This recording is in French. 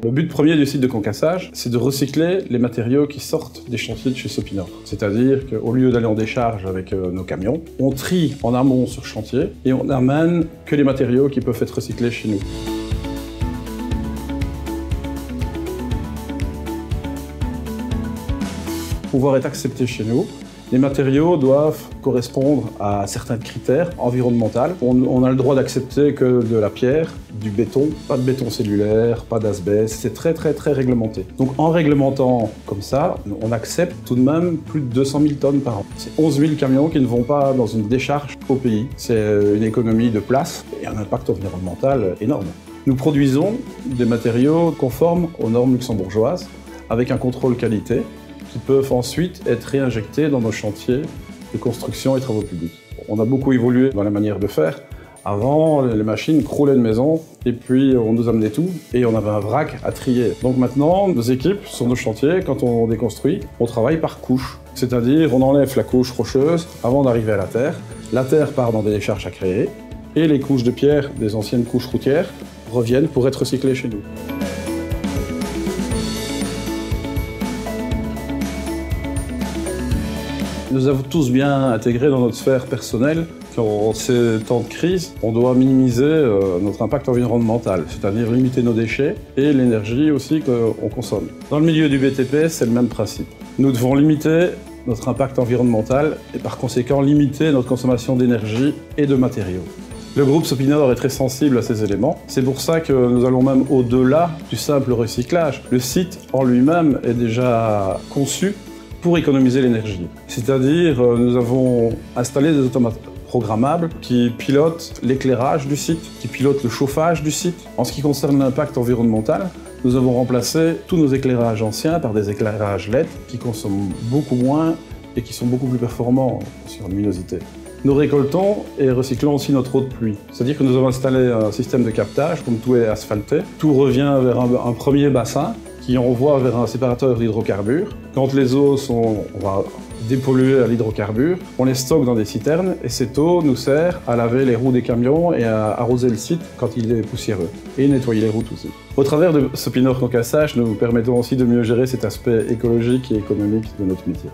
Le but premier du site de concassage, c'est de recycler les matériaux qui sortent des chantiers de chez Sopinor. C'est-à-dire qu'au lieu d'aller en décharge avec nos camions, on trie en amont sur chantier et on n'amène que les matériaux qui peuvent être recyclés chez nous. Pour pouvoir être accepté chez nous, les matériaux doivent correspondre à certains critères environnementaux. On a le droit d'accepter que de la pierre, du béton, pas de béton cellulaire, pas d'asbeste, c'est très réglementé. Donc en réglementant comme ça, on accepte tout de même plus de 200 000 tonnes par an. C'est 11 000 camions qui ne vont pas dans une décharge au pays. C'est une économie de place et un impact environnemental énorme. Nous produisons des matériaux conformes aux normes luxembourgeoises avec un contrôle qualité qui peuvent ensuite être réinjectés dans nos chantiers de construction et travaux publics. On a beaucoup évolué dans la manière de faire. Avant, les machines croulaient de maison et puis on nous amenait tout et on avait un vrac à trier. Donc maintenant, nos équipes sur nos chantiers, quand on déconstruit, on travaille par couche. C'est-à-dire, on enlève la couche rocheuse avant d'arriver à la terre. La terre part dans des décharges à créer et les couches de pierre des anciennes couches routières reviennent pour être recyclées chez nous. Nous avons tous bien intégré dans notre sphère personnelle qu'en ces temps de crise, on doit minimiser notre impact environnemental, c'est-à-dire limiter nos déchets et l'énergie aussi qu'on consomme. Dans le milieu du BTP, c'est le même principe. Nous devons limiter notre impact environnemental et par conséquent limiter notre consommation d'énergie et de matériaux. Le groupe Sopinor est très sensible à ces éléments. C'est pour ça que nous allons même au-delà du simple recyclage. Le site en lui-même est déjà conçu pour économiser l'énergie. C'est-à-dire, nous avons installé des automates programmables qui pilotent l'éclairage du site, qui pilotent le chauffage du site. En ce qui concerne l'impact environnemental, nous avons remplacé tous nos éclairages anciens par des éclairages LED qui consomment beaucoup moins et qui sont beaucoup plus performants sur luminosité. Nous récoltons et recyclons aussi notre eau de pluie. C'est-à-dire que nous avons installé un système de captage, comme tout est asphalté. Tout revient vers un premier bassin qui envoie vers un séparateur d'hydrocarbures. Quand les eaux sont dépolluées à l'hydrocarbure, on les stocke dans des citernes et cette eau nous sert à laver les roues des camions et à arroser le site quand il est poussiéreux et nettoyer les routes aussi. Au travers de Sopinor Concassage, nous permettons aussi de mieux gérer cet aspect écologique et économique de notre métier.